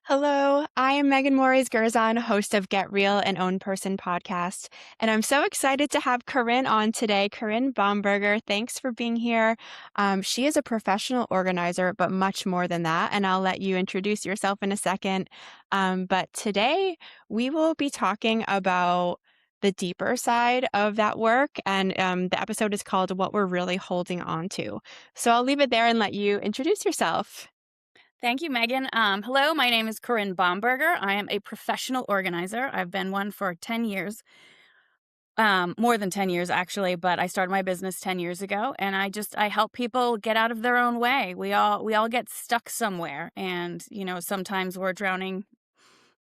Hello, I am Megan Morris Gerzon, host of Get Real and Own Person podcast, and I'm so excited to have Corrin on today. Corrin Bomberger, thanks for being here. She is a professional organizer, but much more than that, and I'll let you introduce yourself in a second. But today we will be talking about the deeper side of that work, and the episode is called What We're Really Holding On to. So I'll leave it there and let you introduce yourself. Thank you, Megan. Hello, my name is Corrin Bomberger. I am a professional organizer. I've been one for 10 years, more than 10 years actually, but I started my business 10 years ago and I help people get out of their own way. We all get stuck somewhere and, sometimes we're drowning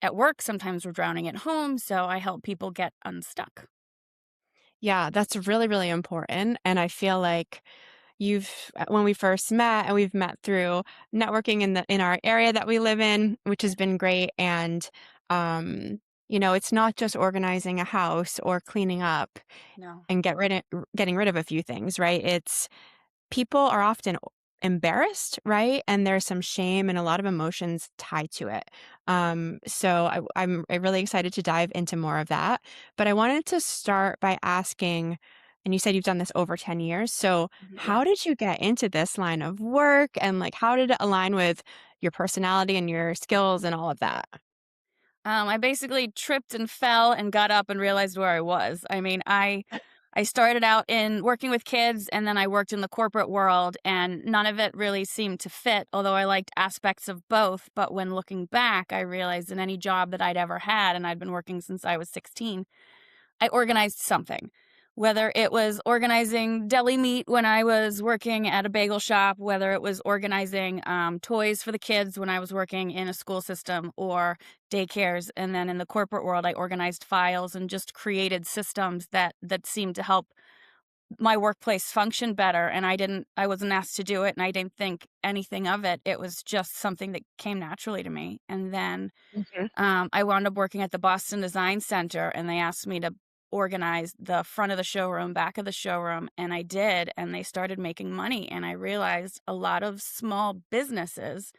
at work, sometimes we're drowning at home, so I help people get unstuck. Yeah, that's really, really important. And I feel like when we first met and we've met through networking in our area that we live in, which has been great. And, um, it's not just organizing a house or cleaning up No. and getting rid of a few things, right? It's people are often embarrassed, right? And there's some shame and a lot of emotions tied to it. So I'm really excited to dive into more of that. But I wanted to start by asking, and you said you've done this over 10 years. So Yeah. how did you get into this line of work? And like, how did it align with your personality and your skills and all of that? I basically tripped and fell and got up and realized where I was. I started out in working with kids and then I worked in the corporate world and none of it really seemed to fit, although I liked aspects of both. But when looking back, I realized in any job that I'd ever had, and I'd been working since I was 16, I organized something. Whether it was organizing deli meat when I was working at a bagel shop, whether it was organizing toys for the kids when I was working in a school system or daycares, and then in the corporate world, I organized files and just created systems that seemed to help my workplace function better. And I wasn't asked to do it, and I didn't think anything of it. It was just something that came naturally to me. And then Mhm. I wound up working at the Boston Design Center, and they asked me to organize the front of the showroom, back of the showroom, and I did, and they started making money, and I realized a lot of small businesses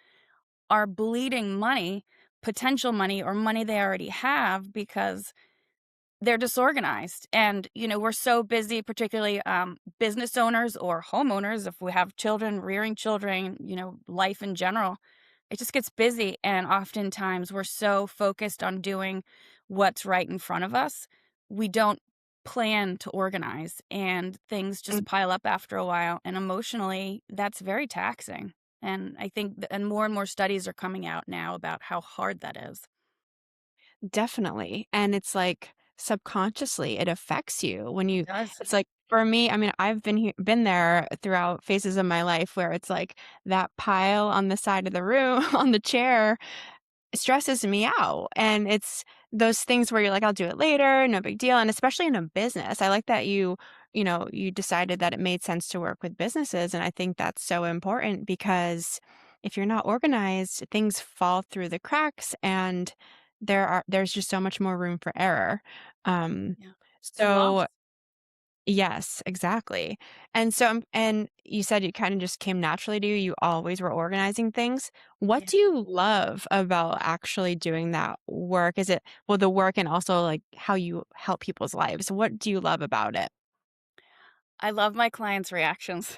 are bleeding money, potential money, or money they already have because they're disorganized. And, we're so busy, particularly business owners or homeowners, if we have children, rearing children, life in general. It just gets busy. And oftentimes we're so focused on doing what's right in front of us. We don't plan to organize and things just pile up after a while. And emotionally, that's very taxing. And I think, and more studies are coming out now about how hard that is. Definitely, and it's like subconsciously it affects you when It you does. it's like for me, I mean, I've been there throughout phases of my life where it's like that pile on the side of the room on the chair stresses me out, and it's those things where you're like, "I'll do it later, no big deal," and especially in a business, I like that you decided that it made sense to work with businesses, and I think that's so important because if you're not organized, things fall through the cracks, and there's just so much more room for error. Um, Yeah. And so loss. yes, exactly. And you said it kind of just came naturally to you. You always were organizing things. What Yeah. do you love about actually doing that work? Is it, well, the work and also like how you help people's lives? What do you love about it? I love my clients' reactions.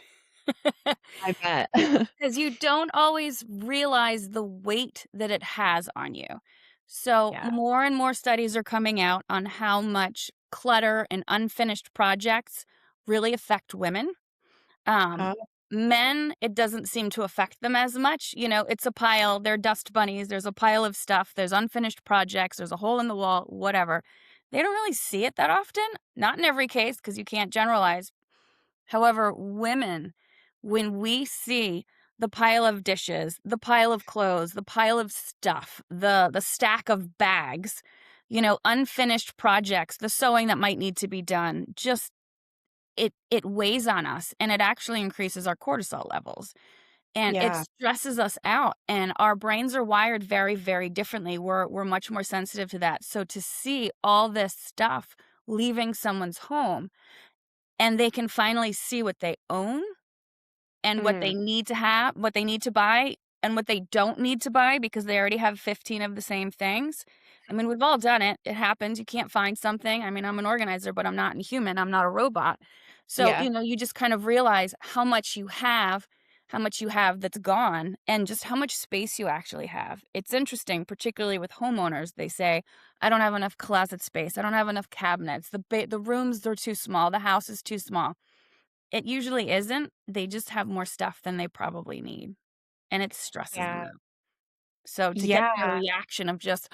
I bet. Because you don't always realize the weight that it has on you. So, Yeah. more and more studies are coming out on how much clutter and unfinished projects really affect women. Um, Oh, Men, it doesn't seem to affect them as much. It's a pile, they're dust bunnies, there's a pile of stuff, there's unfinished projects, there's a hole in the wall, whatever. They don't really see it that often, not in every case, because you can't generalize. However, women, when we see the pile of dishes, the pile of clothes, the pile of stuff, the stack of bags, unfinished projects, the sewing that might need to be done, just it weighs on us and it actually increases our cortisol levels and it yeah. stresses us out, and our brains are wired very, very differently. We're much more sensitive to that. So to see all this stuff leaving someone's home and they can finally see what they own and what Mm, they need to have, what they need to buy. and what they don't need to buy because they already have 15 of the same things. I mean, we've all done it. It happens. You can't find something. I mean, I'm an organizer, but I'm not a human. I'm not a robot. So, Yeah. you just kind of realize how much you have that's gone, and just how much space you actually have. It's interesting, particularly with homeowners. They say, I don't have enough closet space. I don't have enough cabinets. The rooms are too small. The house is too small. It usually isn't. They just have more stuff than they probably need, and it stresses them Yeah. out. So to get their Yeah. reaction of just,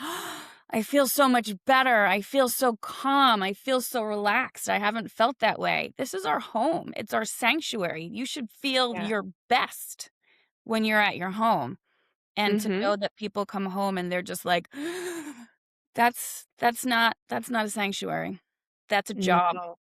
I feel so much better. I feel so calm. I feel so relaxed. I haven't felt that way. This is our home. It's our sanctuary. You should feel Yeah. your best when you're at your home. And to Mhm. know that people come home and they're just like, that's not a sanctuary. That's a job. No.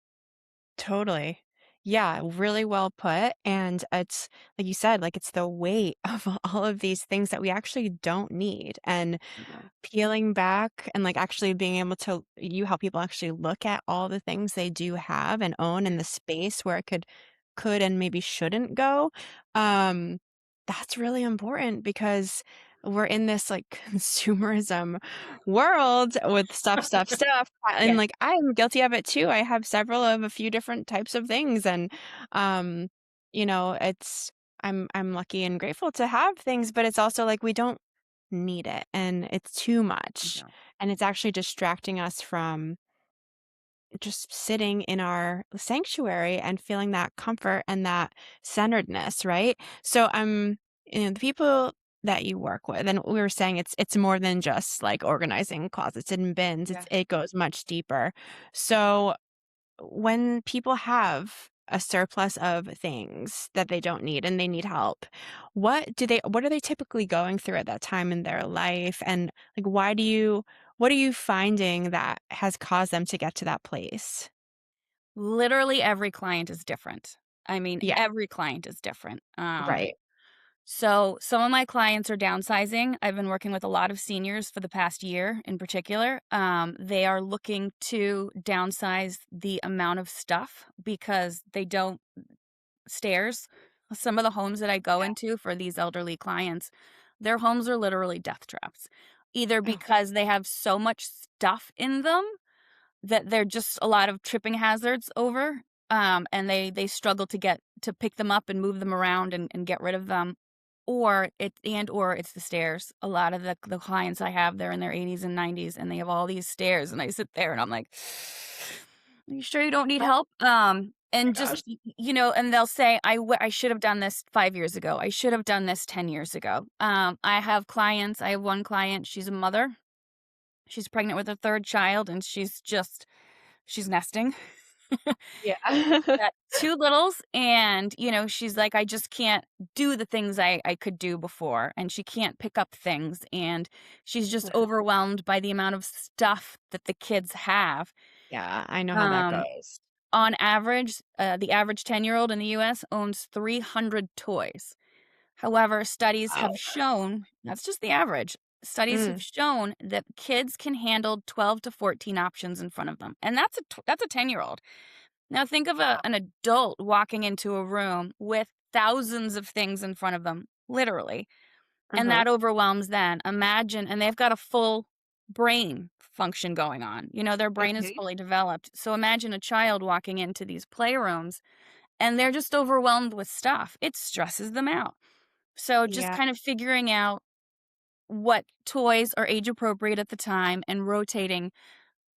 Totally. Yeah, really well put. And it's like you said, like it's the weight of all of these things that we actually don't need. And Mhm. peeling back and like actually being able to you help people actually look at all the things they do have and own in the space where it could and maybe shouldn't go. Um, that's really important because we're in this like consumerism world with stuff, stuff, stuff. And Yes. like I'm guilty of it too. I have several of a few different types of things. And um, it's I'm lucky and grateful to have things, but it's also like we don't need it and it's too much. No. And it's actually distracting us from just sitting in our sanctuary and feeling that comfort and that centeredness, right? So the people that you work with, and we were saying it's more than just like organizing closets and bins. Yeah. It goes much deeper. So when people have a surplus of things that they don't need and they need help, what are they typically going through at that time in their life? And like what are you finding that has caused them to get to that place? Literally every client is different. I mean, Yeah, every client is different. right. So some of my clients are downsizing. I've been working with a lot of seniors for the past year in particular. They are looking to downsize the amount of stuff because they don't stairs. Some of the homes that I go Yeah. into for these elderly clients, their homes are literally death traps. Either Oh, because they have so much stuff in them that they're just a lot of tripping hazards over, and they struggle to pick them up and move them around and get rid of them, or it's the stairs. A lot of the clients I have, they're in their 80s and 90s, and they have all these stairs, and I sit there and I'm like, "Are you sure you don't need oh help?" my And just gosh. and they'll say, I should have done this 5 years ago. I should have done this 10 years ago." I have one client, she's a mother. She's pregnant with her 3rd child, and she's nesting. Yeah. Got 2 littles, and, she's like, "I just can't do the things I could do before," and she can't pick up things, and she's just overwhelmed by the amount of stuff that the kids have. Yeah, I know how that Um, goes. on average, the average 10-year-old in the US owns 300 toys. However, studies Wow. have shown that's just the average. Studies have Mm, shown that kids can handle 12 to 14 options in front of them, and that's a 10-year-old. Now think of an adult walking into a room with thousands of things in front of them, literally, and uh-huh. that overwhelms them. Imagine, and they've got a full brain function going on. Their brain is Mhm. fully developed. So imagine a child walking into these playrooms and they're just overwhelmed with stuff. It stresses them out. So just Yeah. kind of figuring out what toys are age appropriate at the time and rotating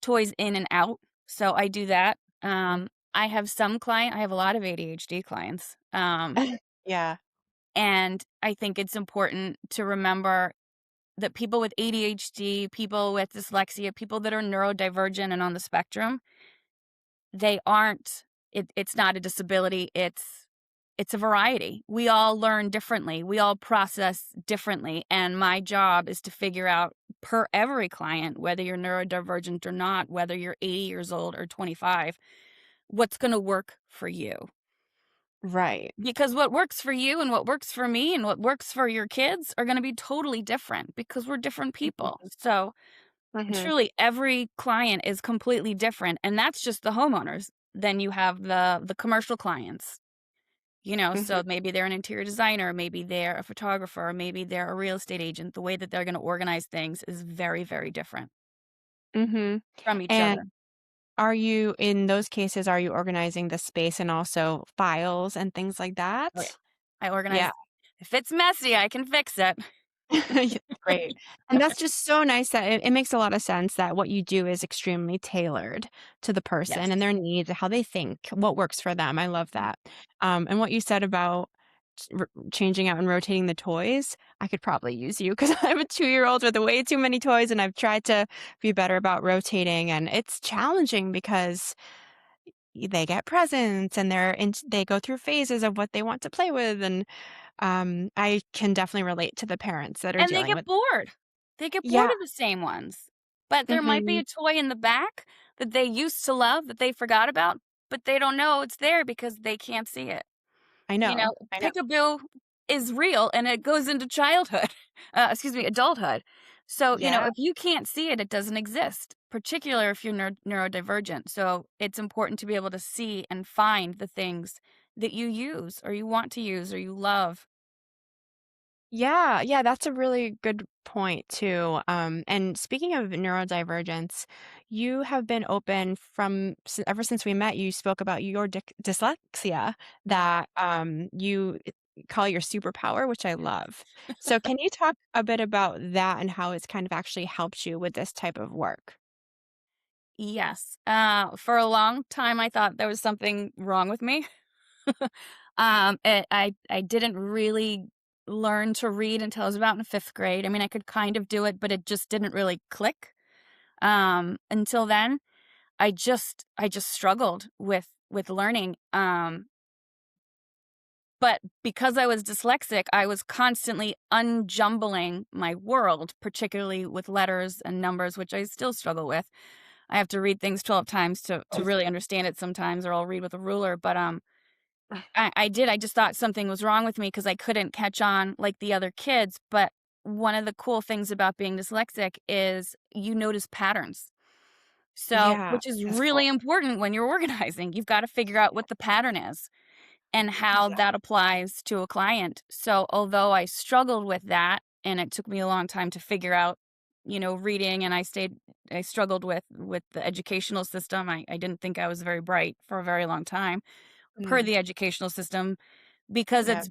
toys in and out. So I do that. Mhm. I have a lot of ADHD clients. Yeah. And I think it's important to remember that people with ADHD, people with dyslexia, people that are neurodivergent and on the spectrum, they aren't it's not a disability, it's a variety. We all learn differently. We all process differently, and my job is to figure out per every client, whether you're neurodivergent or not, whether you're 80 years old or 25, what's going to work for you. Right. Because what works for you and what works for me and what works for your kids are going to be totally different because we're different people. Mhm. So, Mhm. truly every client is completely different, and that's just the homeowners. Then you have the commercial clients. So Mhm, maybe they're an interior designer, maybe they're a photographer, or maybe they're a real estate agent. The way that they're going to organize things is very, very different mhm. from each And other. are you in those cases, are you organizing the space and also files and things like Oh, yeah. that? I Yeah. organize. If it's messy, I can fix it. Yeah, great. And that's just so nice that it makes a lot of sense that what you do is extremely tailored to the person Yes. and their needs, how they think, what works for them. I love that. And what you said about changing out and rotating the toys, I could probably use you because I have a 2-year old with way too many toys, and I've tried to be better about rotating. And it's challenging because they get presents and they go through phases of what they want to play with. And I can definitely relate to the parents that are And they dealing get with. bored. They get bored Yeah. of the same ones. But there might be Mhm. a toy in the back that they used to love that they forgot about, but they don't know it's there because they can't see it. I know, I know. Peekaboo is real and it goes into childhood, adulthood. So, Yeah. if you can't see it, it doesn't exist, particularly if you're neurodivergent. So, it's important to be able to see and find the things that you use or you want to use or you love. Yeah, yeah, that's a really good point too. And speaking of neurodivergence, you have been open ever since we met. You spoke about your dyslexia Mhm. that you call your superpower, which I love. So, can you talk a bit about that and how it's kind of actually helped you with this type of work? Yes. For a long time, I thought there was something wrong with me. I didn't really learn to read until I was about in 5th grade. I mean, I could kind of do it, but it just didn't really click. Until then, I just struggled with learning. But because I was dyslexic, I was constantly unjumbling my world, particularly with letters and numbers, which I still struggle with. I have to read things 12 times to really understand it sometimes, or I'll read with a ruler. But I just thought something was wrong with me because I couldn't catch on like the other kids. But one of the cool things about being dyslexic is you notice patterns. So, Yeah, which is that's cool. really important when you're organizing. You've got to figure out what the pattern is and how Exactly. that applies to a client. So, although I struggled with that and it took me a long time to figure out, reading, and I struggled with the educational system. I didn't think I was very bright for a very long time per Mm, the educational system because yeah.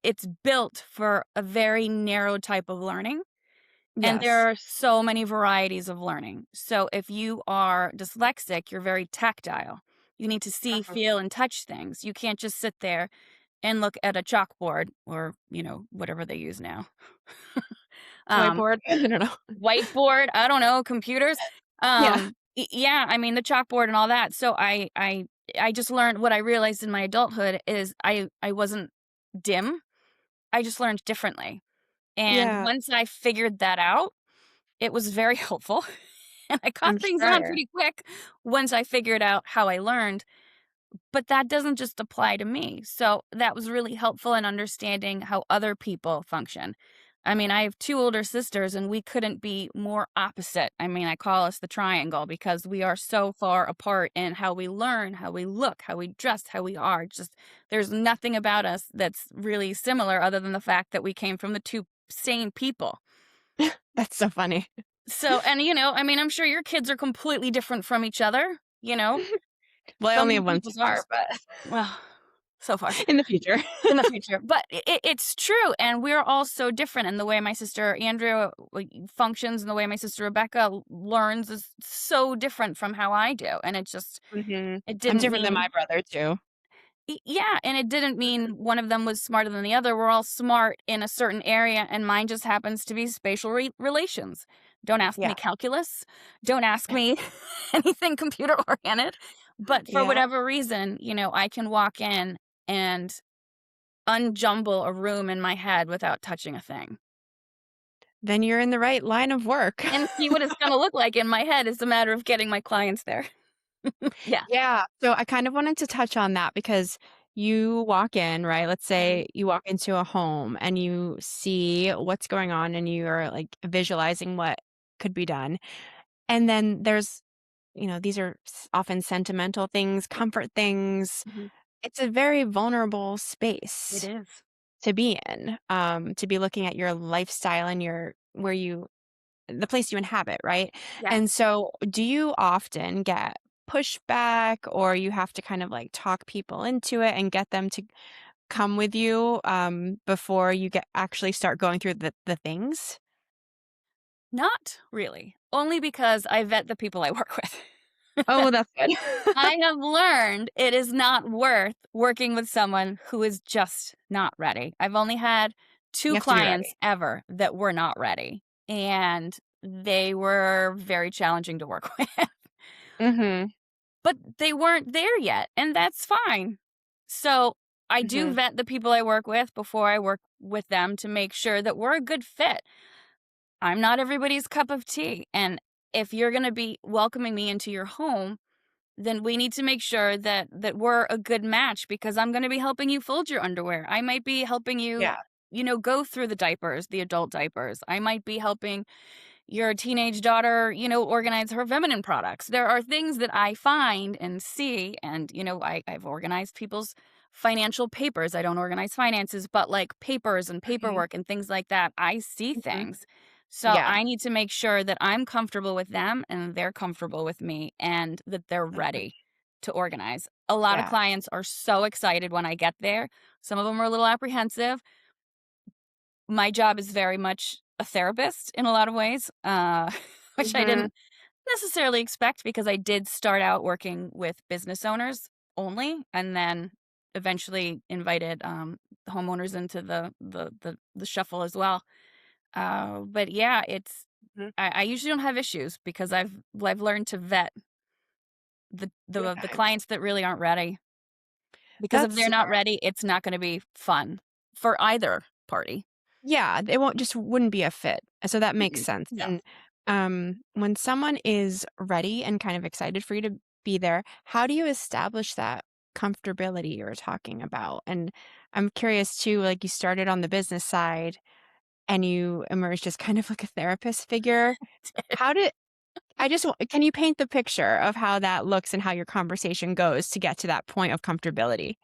it's built for a very narrow type of learning, and there Yes. are so many varieties of learning. So if you are dyslexic, you're very tactile. You need to see, Uh-huh. feel, and touch things. You can't just sit there and look at a chalkboard or, whatever they use now. Um, Whiteboard. I don't know. Whiteboard, I don't know, computers. Yeah. Yeah, I mean the chalkboard and all that. So I just learned what I realized in my adulthood is I wasn't dim. I just learned differently. And Yeah. once I figured that out, it was very helpful, and I caught I'm things on sure. pretty quick once I figured out how I learned, but that doesn't just apply to me. So that was really helpful in understanding how other people function. I mean, I have 2 older sisters, and we couldn't be more opposite. I mean, I call us the triangle because we are so far apart in how we learn, how we look, how we dress, how we are. Just there's nothing about us that's really similar other than the fact that we came from the 2 same people. That's so funny. So, and I mean, I'm sure your kids are completely different from each other, Well, I so only many have one so people's far, ours. but Well, so far in the future. in the future, but it's true, and we're all so different. And the way my sister Andrea functions and the way my sister Rebecca learns is so different from how I do. And Mhm. it I'm didn't different than mean my brother too. Yeah, and it didn't mean one of them was smarter than the other. We're all smart in a certain area, and mine just happens to be spatial relations. Don't ask Yeah. me calculus. Don't ask me anything computer oriented. But for Yeah. whatever reason, I can walk in and unjumble a room in my head without touching a thing Then you're in the right line of work. and see what it's going to look like in my head. It's a matter of getting my clients there. Yeah. Yeah. So I kind of wanted to touch on that because you walk in, right? Let's Mhm. say you walk into a home and you see what's going on and you're like visualizing what could be done. And then these are often sentimental things, comfort things, Mhm. it's a very vulnerable It space is. to be in, to be looking at your lifestyle and the place you inhabit, right? And Yes. so do you often get pushback or you have to kind of like talk people into it and get them to come with you before you get actually start going through the things? Not really, only because I vet the people I work with. Oh, that's good. I have learned it is not worth working with someone who is just not ready. I've only had You 2 have to be clients ready. ever that were not ready, and they were very challenging to work with. Mhm. But they weren't there yet, and that's fine. So, I do Mhm. vet the people I work with before I work with them to make sure that we're a good fit. I'm not everybody's cup of tea, and if you're gonna be welcoming me into your home, then we need to make sure that we're a good match because I'm gonna be helping you fold your underwear. I might be helping you, Yeah. go through the diapers, the adult diapers. I might be helping your teenage daughter, organize her feminine products. There are things that I find and see, and I've organized people's financial papers. I don't organize finances, but like papers and Okay. paperwork and things like that. I see Mhm. things. So Yeah. I need to make sure that I'm comfortable with them and they're comfortable with me and that they're Mhm. ready to organize. A lot of Yeah. clients are so excited when I get there. Some of them are a little apprehensive. My job is very much a therapist in a lot of ways, which I Mhm. didn't necessarily expect because I did start out working with business owners only, and then eventually invited homeowners into the shuffle as well. But yeah, it's Mhm. I usually don't have issues because I've learned to vet the Okay. clients that really aren't ready because if That's they're not smart. ready, it's not going to be fun for either party. Yeah, it wouldn't be a fit. So that makes Mm-mm. sense. No. And when someone is ready and kind of excited for you to be there, how do you establish that comfortability you were talking about? And I'm curious too, like you started on the business side and you emerged as kind of like a therapist figure. How did can you paint the picture of how that looks and how your conversation goes to get to that point of comfortability?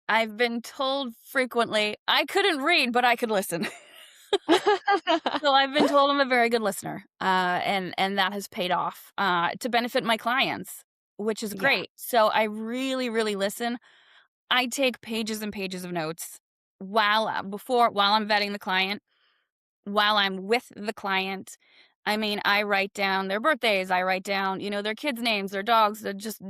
I've been told frequently, I couldn't read, but I could listen. So I've been told I'm a very good listener, and that has paid off, to benefit my clients, which is Yeah. great. So I really, really listen. I take pages and pages of notes while I'm vetting the client. While I'm with the client, I mean, I write down their birthdays, I write down, their kids' names, their dogs, just,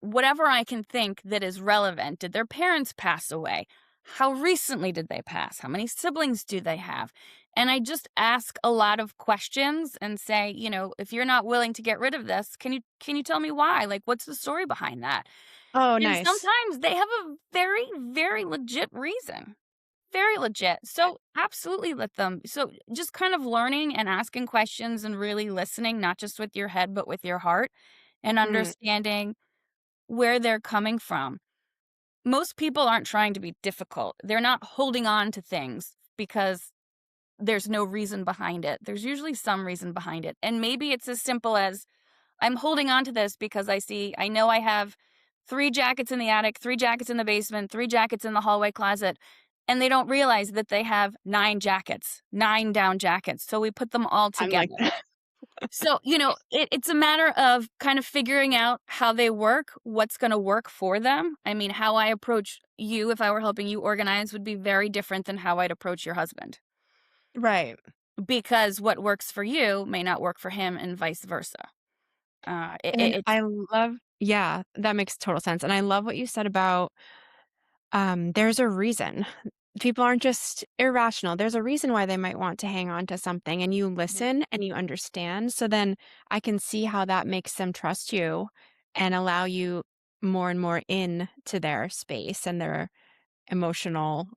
whatever I can think that is relevant. Did their parents pass away? How recently did they pass? How many siblings do they have? And I just ask a lot of questions and say, if you're not willing to get rid of this, can you tell me why? Like what's the story behind that? Oh, And nice. sometimes they have a very, very legit reason. Very legit. So, absolutely let them just kind of learning and asking questions and really listening, not just with your head, but with your heart and Mm, understanding where they're coming from. Most people aren't trying to be difficult. They're not holding on to things because there's no reason behind it. There's usually some reason behind it. And maybe it's as simple as I'm holding on to this because I know I have 3 jackets in the attic, 3 jackets in the basement, 3 jackets in the hallway closet, and they don't realize that they have 9 jackets, 9 down jackets, so we put them all I'm like together. So, it's a matter of kind of figuring out how they work, what's gonna work for them. I mean, how I approach you if I were helping you organize would be very different than how I'd approach your husband, right. because what works for you may not work for him and vice versa. And It's I love yeah, that makes total sense, and I love what you said about, there's a reason. People aren't just irrational, there's a reason why they might want to hang on to something, and you listen and you understand, so then I can see how that makes them trust you and allow you more and more in to their space and their emotional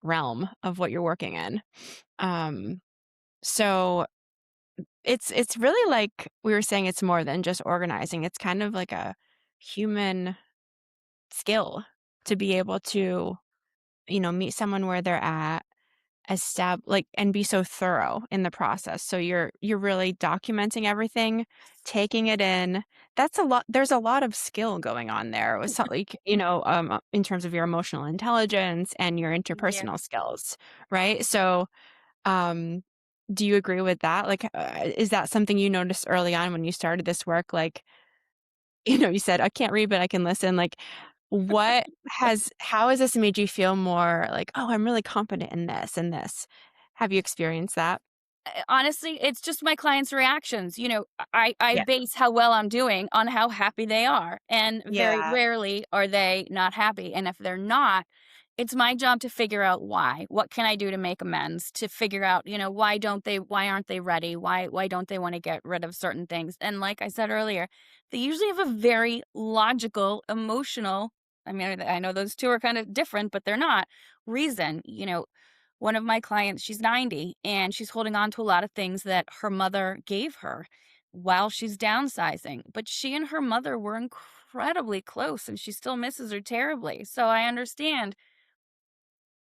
realm of what you're working in. Um, so it's really like we were saying it's more than just organizing, it's kind of like a human skill to be able to, meet someone where they're at like, and be so thorough in the process. So you're really documenting everything, taking it in. That's a lot. There's a lot of skill going on there. It was something like, in terms of your emotional intelligence and your Yeah. interpersonal skills, right? So, um, do you agree with that? Like, is that something you noticed early on when you started this work? Like, you said, I can't read, but I can listen. Like, how has this made you feel more like, oh, I'm really confident in this and this? Have you experienced that? Honestly, it's just my clients' reactions. I Yeah. base how well I'm doing on how happy they are, and very Yeah. rarely are they not happy. And if they're not, it's my job to figure out why. What can I do to make amends? To figure out, why aren't they ready? Why don't they want to get rid of certain things? And like I said earlier, they usually have a very logical, emotional, I mean, I know those two are kind of different, but they're not, reason. One of my clients, she's 90 and she's holding on to a lot of things that her mother gave her while she's downsizing. But she and her mother were incredibly close and she still misses her terribly. So I understand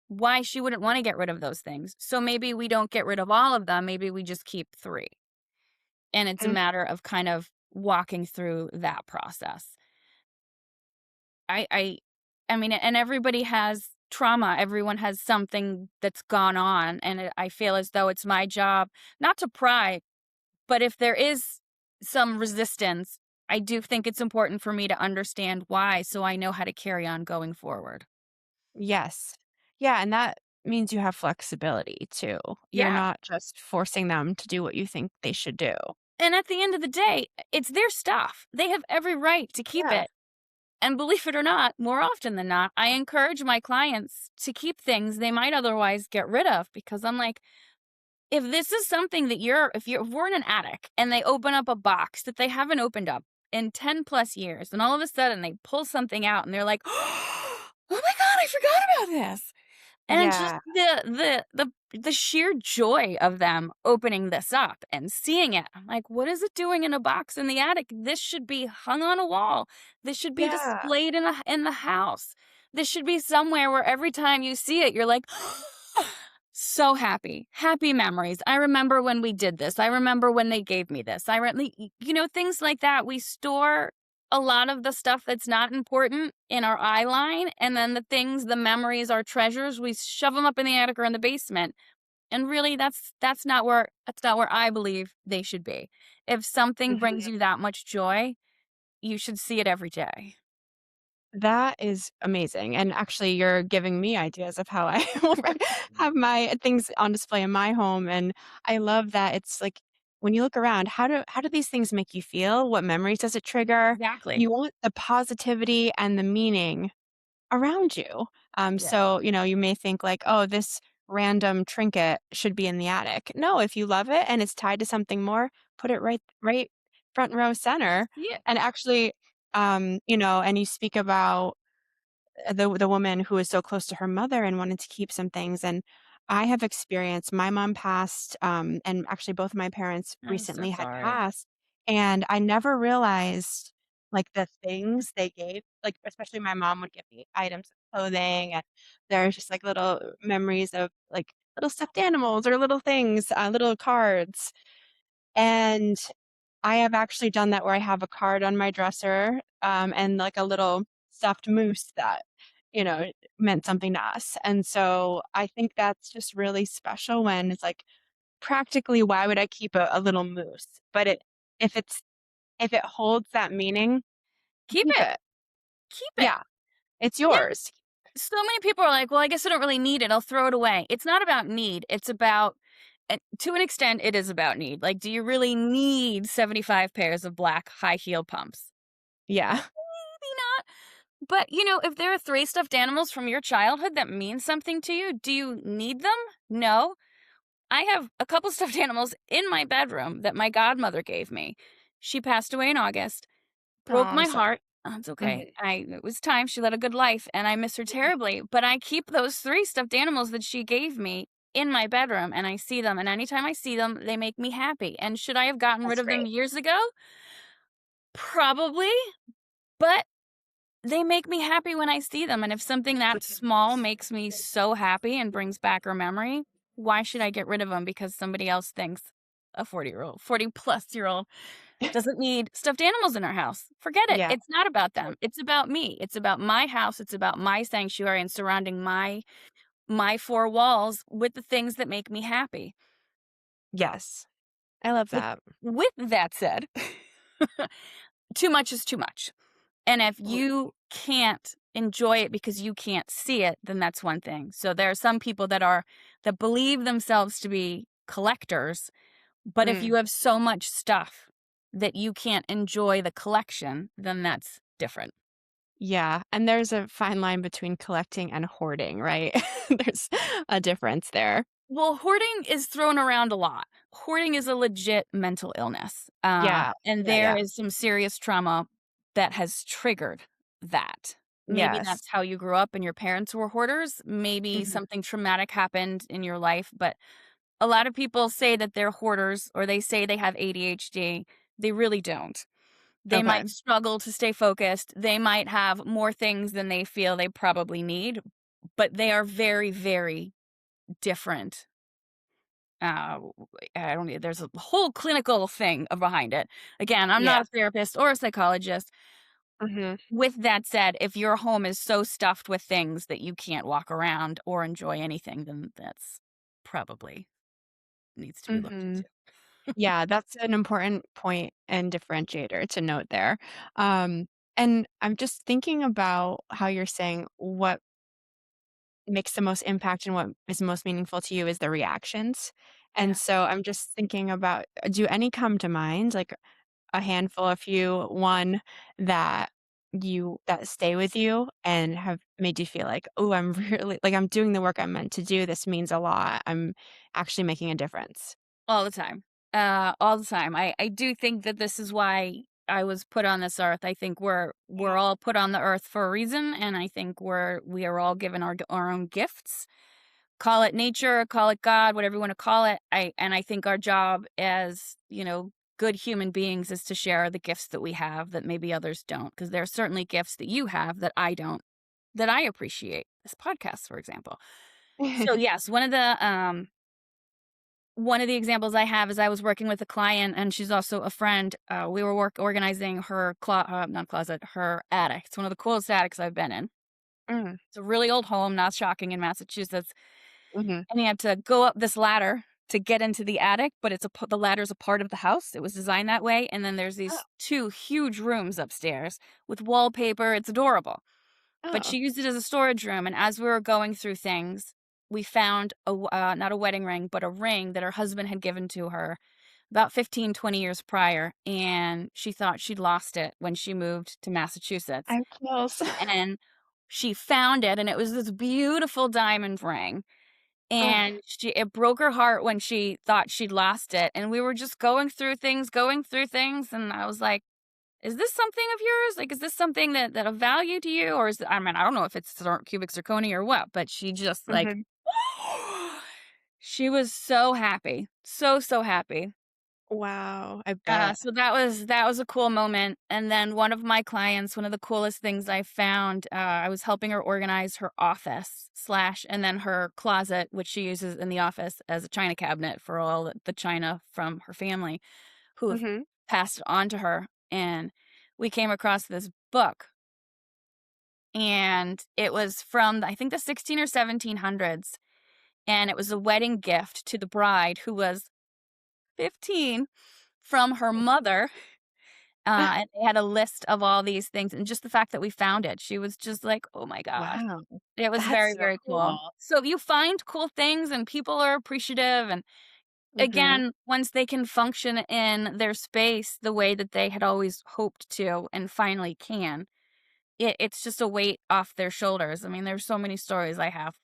why she wouldn't want to get rid of those things. So maybe we don't get rid of all of them. Maybe we just keep three. And it's a Mm, matter of kind of walking through that process. I I I mean, and everybody has trauma. Everyone has something that's gone on, and I feel as though it's my job not to pry, but if there is some resistance, I do think it's important for me to understand why, so I know how to carry on going forward. yes. Yeah, and that means you have flexibility too. You're Yeah, not just forcing them to do what you think they should do. and at the end of the day, it's their stuff. They have every right to keep Yeah. it. And believe it or not, more often than not, I encourage my clients to keep things they might otherwise get rid of because I'm like, if this is something that if we're in an attic and they open up a box that they haven't opened up in 10 plus years, and all of a sudden they pull something out and they're like, oh my God, I forgot about this. And just Yeah. the sheer joy of them opening this up and seeing it. I'm like, what is it doing in a box in the attic? This should be hung on a wall. This should be Yeah. displayed in the house. This should be somewhere where every time you see it, you're like, so happy. Happy memories. I remember when we did this. I remember when they gave me this. Things like that. We store a lot of the stuff that's not important in our eye line, and then the memories, our treasures, we shove them up in the attic or in the basement. And really, that's not where I believe they should be. If something brings Mhm. you that much joy, you should see it every day. That is amazing, and actually, you're giving me ideas of how I will have my things on display in my home, and I love that it's like, when you look around, how do these things make you feel? What memories does it trigger? Exactly. You want the positivity and the meaning around you. Yeah. So, you may think like, "Oh, this random trinket should be in the attic." No, if you love it and it's tied to something more, put it right front row center. Yeah. And actually, and you speak about the woman who was so close to her mother and wanted to keep some things, and I have experienced my mom passed, and actually both of my parents I'm so recently had sorry. passed, and I never realized, like, the things they gave, like, especially my mom would give me items of clothing, and there's just, like, little memories of, like, little stuffed animals or little things, little cards, and I have actually done that where I have a card on my dresser, and like a little stuffed moose that, meant something to us. And so I think that's just really special when it's like, practically, why would I keep a little moose? But if it holds that meaning, Keep keep it. it. Keep it. Yeah, it's Yeah. yours. So many people are like, well, I guess I don't really need it. I'll throw it away. It's not about need. It's about, to an extent, it is about need. Like, do you really need 75 pairs of black high heel pumps? Yeah. Maybe not. But, if there are three stuffed animals from your childhood that mean something to you, do you need them? No. I have a couple stuffed animals in my bedroom that my godmother gave me. She passed away in August. Oh, Broke I'm my sorry. heart. It's okay. Mhm. It was time. She led a good life, and I miss her Mhm. terribly. But I keep those three stuffed animals that she gave me in my bedroom, and I see them. And anytime I see them, they make me happy. And should I have gotten rid That's of them great. years ago? Probably. But they make me happy when I see them. And if something that small makes me so happy and brings back her memory, why should I get rid of them because somebody else thinks a 40+ year old doesn't need stuffed animals in our house? Forget it. Yeah. It's not about them. It's about me. It's about my house. It's about my sanctuary and surrounding my four walls with the things that make me happy. Yes. I love With that. with that said, too much is too much. And if Mm, you can't enjoy it because you can't see it, then that's one thing. So there are some people that believe themselves to be collectors, but if mm. you have so much stuff that you can't enjoy the collection, then that's different. Yeah, and there's a fine line between collecting and hoarding, right? There's a difference there. Well, hoarding is thrown around a lot. Hoarding is a legit mental illness. Yeah. And Yeah, there yeah. is some serious trauma that has triggered that. Maybe Yes. that's how you grew up and your parents were hoarders. Maybe Mhm. something traumatic happened in your life. But a lot of people say that they're hoarders or they say they have ADHD. They really don't. They Okay. might struggle to stay focused. They might have more things than they feel they probably need, but they are very, very different. I don't need, there's a whole clinical thing behind it. Again, I'm not Yeah. a therapist or a psychologist. Mhm. With that said, if your home is so stuffed with things that you can't walk around or enjoy anything, then that's probably needs to be looked Mhm. into. Yeah, that's an important point and differentiator to note there. Um, and I'm just thinking about how you're saying what makes the most impact and what is most meaningful to you is the reactions. And Yeah. so I'm just thinking about do any come to mind? Like a handful, a few, one that that stay with you and have made you feel like, "Oh, I'm really like, I'm doing the work I'm meant to do. This means a lot. I'm actually making a difference." All the time. All the time. I do think that this is why I was put on this earth. I think we're all put on the earth for a reason, and I think we are all given our own gifts. Call it nature, call it God, whatever you want to call it. I think our job as, good human beings is to share the gifts that we have that maybe others don't. Because there are certainly gifts that you have that I don't, that I appreciate. This podcast, for example. So yes, one of the examples I have is I was working with a client and she's also a friend. We were organizing her not closet, her attic. It's one of the coolest attics I've been in. Mm, It's a really old home, not shocking in Massachusetts. mhm. And you have to go up this ladder to get into the attic, but the ladder's a part of the house. It was designed that way. And then there's Oh, these two huge rooms upstairs with wallpaper. It's adorable. But oh, she used it as a storage room. And as we were going through things, we found not a wedding ring, but a ring that her husband had given to her about 15, 20 years prior. And she thought she'd lost it when she moved to Massachusetts. I'm close. And she found it, and it was this beautiful diamond ring. Oh, And it broke her heart when she thought she'd lost it. And we were just going through things. And I was like, is this something of yours? Like, is this something that of value to you? Or I mean, I don't know if it's cubic zirconia or what, but she just like, mhm. she was so happy. So, so happy. Wow, I bet. So that was a cool moment. And then one of my clients, one of the coolest things I found, I was helping her organize her office slash and then her closet, which she uses in the office as a china cabinet for all the china from her family who have Mhm. passed it on to her. And we came across this book, and it was from I think the 16 or 1700s, and it was a wedding gift to the bride who was 15 from her mother. And they had a list of all these things, and just the fact that we found it, she was just like, "Oh my gosh." Wow, It was that's very, so very cool. cool. So you find cool things and people are appreciative, and Mhm. again, once they can function in their space the way that they had always hoped to and finally can, it's just a weight off their shoulders. I mean, there's so many stories I have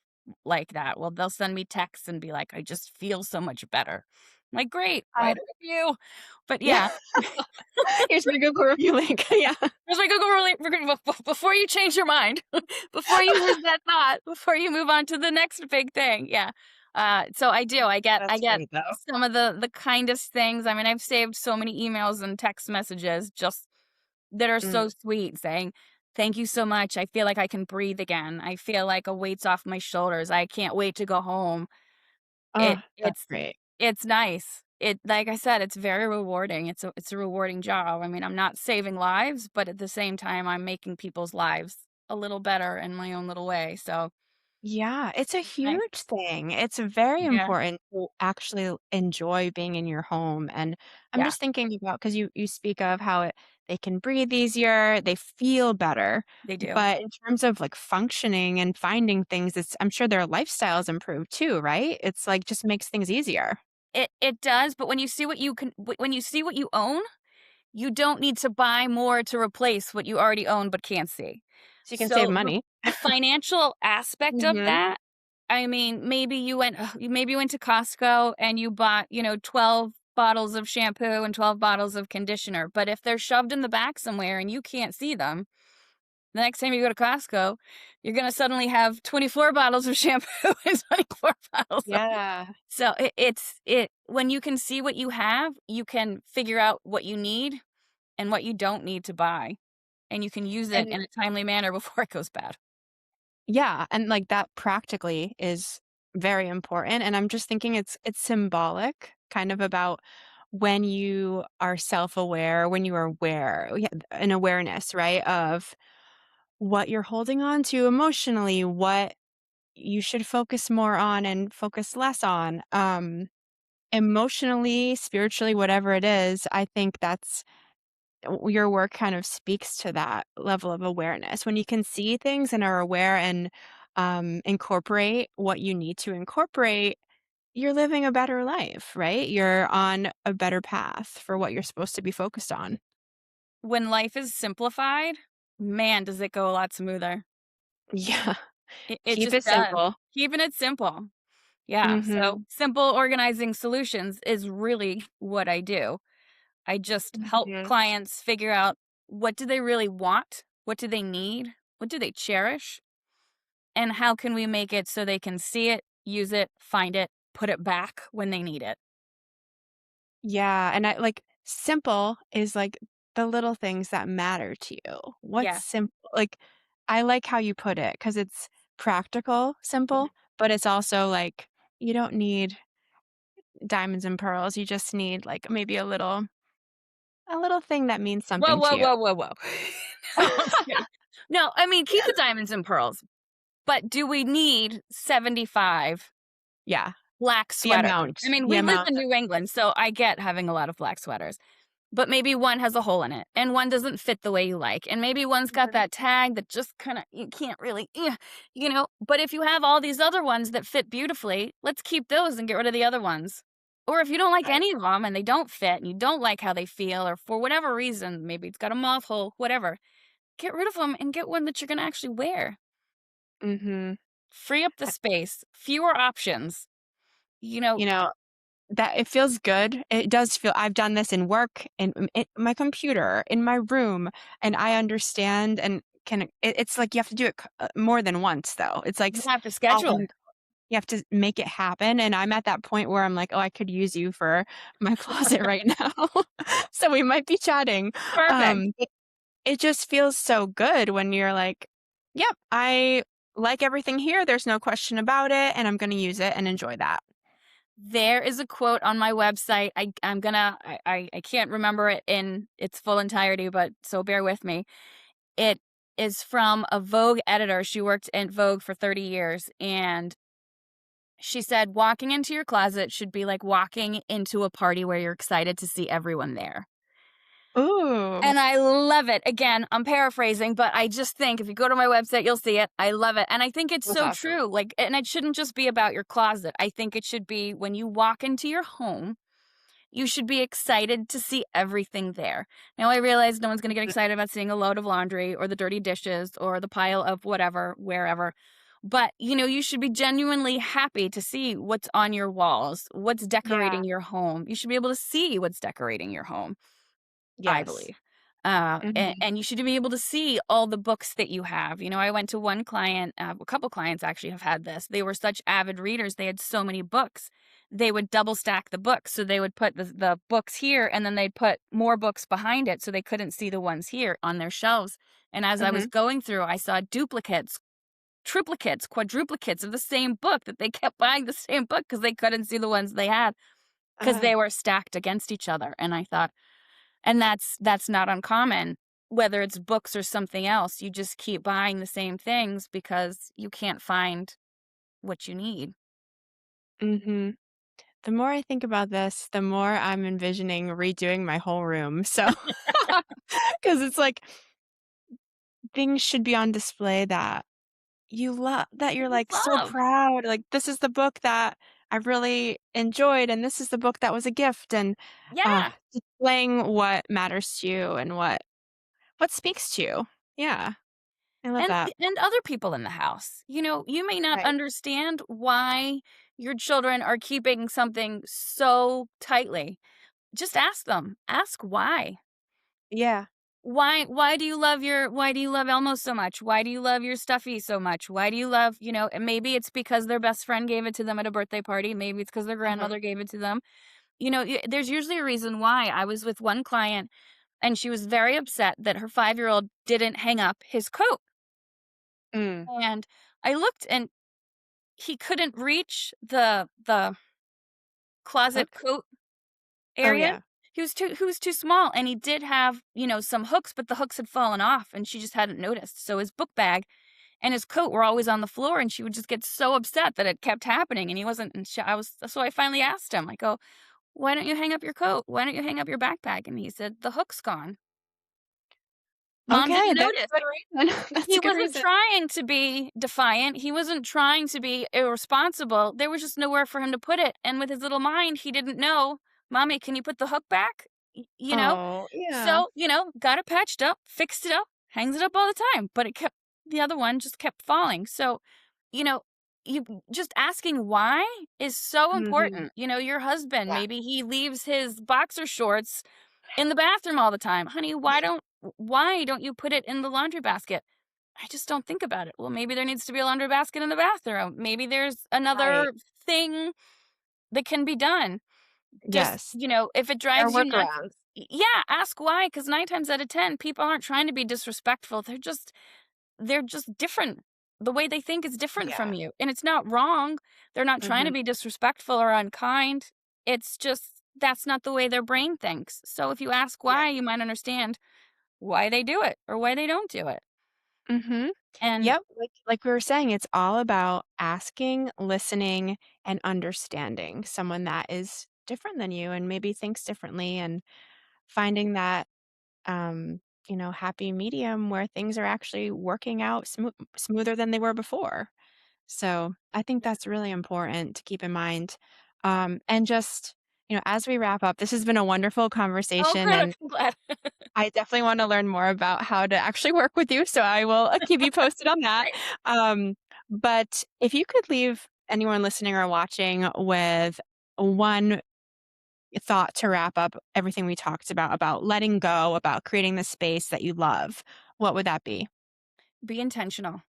like that. Well, they'll send me texts and be like, "I just feel so much better." I'm like, "Great, Uh, right with you." But yeah. yeah. Here's my Google review link. Yeah. Just like Google really before you change your mind, before you lose that thought, before you move on to the next big thing. Yeah. So I do. I That's get great, though. some of the kindest things. I mean, I've saved so many emails and text messages just that are Mm. so sweet saying, "Thank you so much. I feel like I can breathe again. I feel like a weight's off my shoulders. I can't wait to go home." Oh, that's It's great. it's nice. It like I said, it's very rewarding. It's a rewarding job. I mean, I'm not saving lives, but at the same time, I'm making people's lives a little better in my own little way, so Yeah, it's a it's nice. huge thing. It's very Yeah, important to actually enjoy being in your home. And I'm yeah, just thinking about because you speak of how they can breathe easier, they feel better. they do. But in terms of like functioning and finding things, I'm sure their lifestyles improve too, right? It's like just makes things easier. It does, but when you see what you can when you see what you own, you don't need to buy more to replace what you already own but can't see. So you can save So money. the financial aspect of Hmm. that, I mean, maybe you went to Costco and you bought, 12 bottles of shampoo and 12 bottles of conditioner, but if they're shoved in the back somewhere and you can't see them, the next time you go to Costco, you're gonna suddenly have 24 bottles of shampoo and 24 bottles of Yeah. so it when you can see what you have, you can figure out what you need and what you don't need to buy, and you can use it in And a timely manner before it goes bad. yeah, and like that practically is very important. And I'm just thinking it's symbolic, kind of about when you are self-aware, when you are aware, yeah, an awareness, right, of what you're holding on to emotionally, what you should focus more on and focus less on. Emotionally, spiritually, whatever it is, I think that's your work kind of speaks to that level of awareness. When you can see things and are aware and incorporate what you need to incorporate, you're living a better life, right? You're on a better path for what you're supposed to be focused on. When life is simplified, man, does it go a lot smoother. Yeah. It Keep just it does. simple. Keeping it simple. Yeah, so Mhm. simple organizing solutions is really what I do. I just help Mhm. clients figure out what do they really want? What do they need? What do they cherish? And how can we make it so they can see it, use it, find it, put it back when they need it? Yeah, and I like simple is like the little things that matter to you. What's Yeah. simple? Like I like how you put it because it's practical, Mhm. simple, but it's also like you don't need diamonds and pearls. You just need like maybe a little thing that means Whoa, something to whoa, you. whoa, whoa, whoa. No, I'm just kidding. No, I mean, keep the diamonds and pearls, but do we need 75 Yeah, black the sweaters? amount, I mean, the we live amount in of New England, so I get having a lot of black sweaters. But maybe one has a hole in it and one doesn't fit the way you like. And maybe one's got Mhm. that tag that just kind of, you can't really, but if you have all these other ones that fit beautifully, let's keep those and get rid of the other ones. Or if you don't like I any of them and they don't fit and you don't like how they feel, or for whatever reason, maybe it's got a moth hole, whatever, get rid of them and get one that you're going to actually wear. mhm. Free up the I space, fewer options. You know, you know, that it feels good. It does feel I've done this in work, in my computer, in my room, and I understand and it's like you have to do it more than once, though. It's like you have to all schedule it. in you have to make it happen, and I'm at that point where I'm like, "Oh, I could use you for my closet right now." So we might be chatting. Perfect. It just feels so good when you're like, "Yep, I like everything here. There's no question about it, and I'm gonna use it and enjoy that." There is a quote on my website. I can't remember it in its full entirety, but so bear with me. It is from a Vogue editor. She worked at Vogue for 30 years, and she said, walking into your closet should be like walking into a party where you're excited to see everyone there. Ooh, And I love it. Again, I'm paraphrasing, but I just think if you go to my website, you'll see it. I love it. And I think it's that's so awesome. true. Like, and it shouldn't just be about your closet. I think it should be when you walk into your home, you should be excited to see everything there. Now, I realize no one's going to get excited about seeing a load of laundry or the dirty dishes or the pile of whatever, wherever. But, you should be genuinely happy to see what's on your walls, what's Yeah. decorating your home. You should be able to see what's decorating your home, I Yes. believe. Mhm. And you should be able to see all the books that you have. I went to one client, a couple clients actually have had this. They were such avid readers. They had so many books. They would double stack the books. So they would put the books here and then they'd put more books behind it so they couldn't see the ones here on their shelves. And as I was Mhm. going through, I saw duplicates triplicates, quadruplicates of the same book that they kept buying the same book because they couldn't see the ones they had because Uh, they were stacked against each other. And I thought, and that's not uncommon. Whether it's books or something else, you just keep buying the same things because you can't find what you need. mhm. The more I think about this, the more I'm envisioning redoing my whole room. So, because it's like things should be on display that you love, that I you're just like so love. proud. Like, this is the book that I really enjoyed, and this is the book that was a gift. And Yeah. displaying what matters to you and what speaks to you. Yeah, I love that. And other people in the house. You know, you may not Right. understand why your children are keeping something so tightly. Just ask them. Ask why. Yeah. Why do you love Elmo so much? Why do you love your stuffy so much? Why do you love, and maybe it's because their best friend gave it to them at a birthday party, maybe it's because their Uh-huh. grandmother gave it to them. There's usually a reason why. I was with one client and she was very upset that her 5-year-old didn't hang up his coat. Mm. And I looked and he couldn't reach the closet Hook? coat Oh, area. yeah. He was too small, and he did have, some hooks, but the hooks had fallen off and she just hadn't noticed. So his book bag and his coat were always on the floor, and she would just get so upset that it kept happening, and he wasn't and I was so I finally asked him. I go, "Why don't you hang up your coat? Why don't you hang up your backpack?" And he said, "The hook's gone. Mom Okay, didn't that's notice." a good reason. That's He a good wasn't reason. trying to be defiant, he wasn't trying to be irresponsible, there was just nowhere for him to put it, and with his little mind, he didn't know, "Mommy, can you put the hook back?" Y you know? Oh, yeah. So, got it patched up, fixed it up, hangs it up all the time, but the other one just kept falling. So, you know, you just asking why is so Mhm. important. Your husband, Yeah. maybe he leaves his boxer shorts in the bathroom all the time. "Honey, why don't you put it in the laundry basket?" I just don't think about it. Well, maybe there needs to be a laundry basket in the bathroom. Maybe there's Right. another thing that can be done. Just, Yes. if it There are drives you nuts, workarounds. yeah, ask why. Because 9 times out of 10, people aren't trying to be disrespectful. They're just different. The way they think is different Yeah. from you, and it's not wrong. They're not trying Mhm. to be disrespectful or unkind. It's just that's not the way their brain thinks. So if you ask Yeah. why, you might understand why they do it or why they don't do it. Mhm. And Yep, like we were saying, it's all about asking, listening, and understanding someone that is different than you and maybe thinks differently, and finding that, um, happy medium where things are actually working out smoother than they were before. So, I think that's really important to keep in mind. And just, as we wrap up, this has been a wonderful oh, conversation, good, and I'm glad. I definitely wanna learn more about how to actually work with you, so I will, keep you posted on that. Great. Um, but if you could leave anyone listening or watching with one thought to wrap up everything we talked about letting go, about creating the space that you love, what would that be? Be intentional.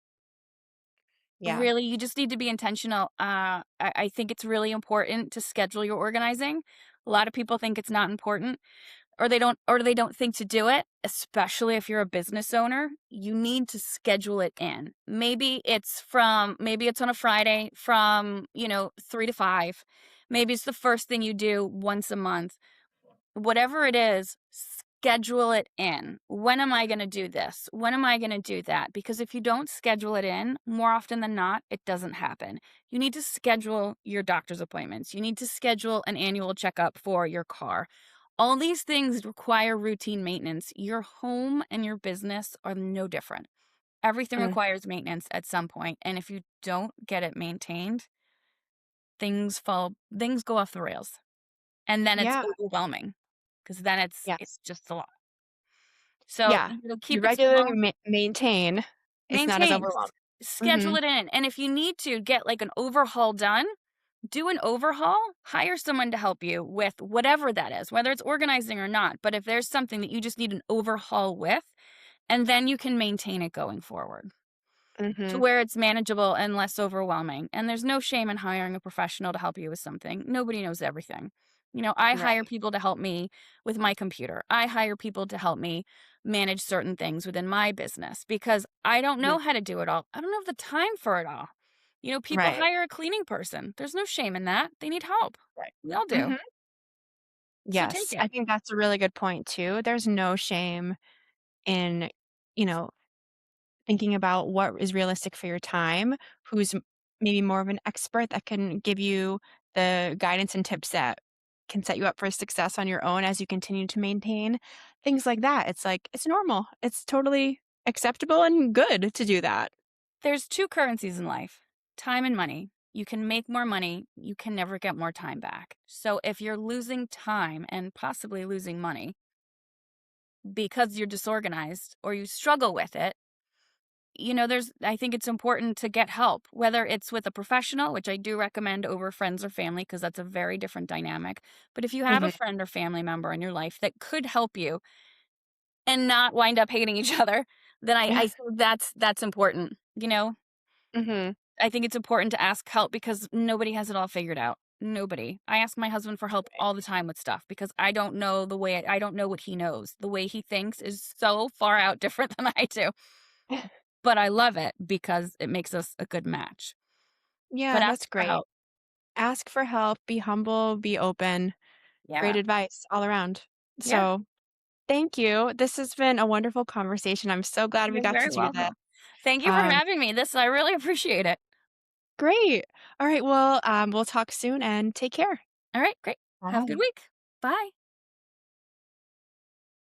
Yeah. Really, you just need to be intentional. I think it's really important to schedule your organizing. A lot of people think it's not important, or they don't think to do it, especially if you're a business owner. You need to schedule it in. Maybe it's on a Friday from, 3 to 5. Maybe it's the first thing you do once a month. Whatever it is, schedule it in. When am I going to do this? When am I going to do that? Because if you don't schedule it in, more often than not, it doesn't happen. You need to schedule your doctor's appointments. You need to schedule an annual checkup for your car. All these things require routine maintenance. Your home and your business are no different. Everything Mm, requires maintenance at some point, and if you don't get it maintained, things go off the rails. And then it's yeah, overwhelming, because then it's yes. just a lot. So, Yeah. You keep it regularly small, maintain, it's not as maintain, overwhelming. schedule Mhm, it in, and if you need to get, like, an overhaul done, do an overhaul, hire someone to help you with whatever that is, whether it's organizing or not, but if there's something that you just need an overhaul with, and then you can maintain it going forward to mhm. where it's manageable and less overwhelming, and there's no shame in hiring a professional to help you with something. Nobody knows everything. I hire Right. people to help me with my computer. I hire people to help me manage certain things within my business because I don't Mhm. know how to do it all. I don't have the time for it all. People Right. hire a cleaning person. There's no shame in that. They need help. Right. We all do. Mhm. So take Yes, it. I think that's a really good point too. There's no shame in, you know, thinking about what is realistic for your time, who's maybe more of an expert that can give you the guidance and tips that can set you up for success on your own as you continue to maintain things like that. It's like, it's normal. It's totally acceptable and good to do that. There's two currencies in life, time and money. You can make more money. You can never get more time back. So if you're losing time and possibly losing money because you're disorganized or you struggle with it, I think it's important to get help, whether it's with a professional, which I do recommend over friends or family, because that's a very different dynamic. But if you have a Mhm. friend or family member in your life that could help you and not wind up hating each other, then I think that's important. Mhm. I think it's important to ask help because nobody has it all figured out. Nobody. I ask my husband for help all the time with stuff because I don't know I don't know what he knows. The way he thinks is so far out different than I do. But I love it because it makes us a good match. But Yeah, ask that's for great. help. Ask for help, be humble, be open. Great Yeah. advice all around. Yeah. So, thank you. This has been a wonderful conversation. I'm so glad we You're got to very do this. welcome. Thank you for Um, having me. I really appreciate it. great. All right. Well, we'll talk soon and take care. All right, great. Have a good Bye. week. Bye.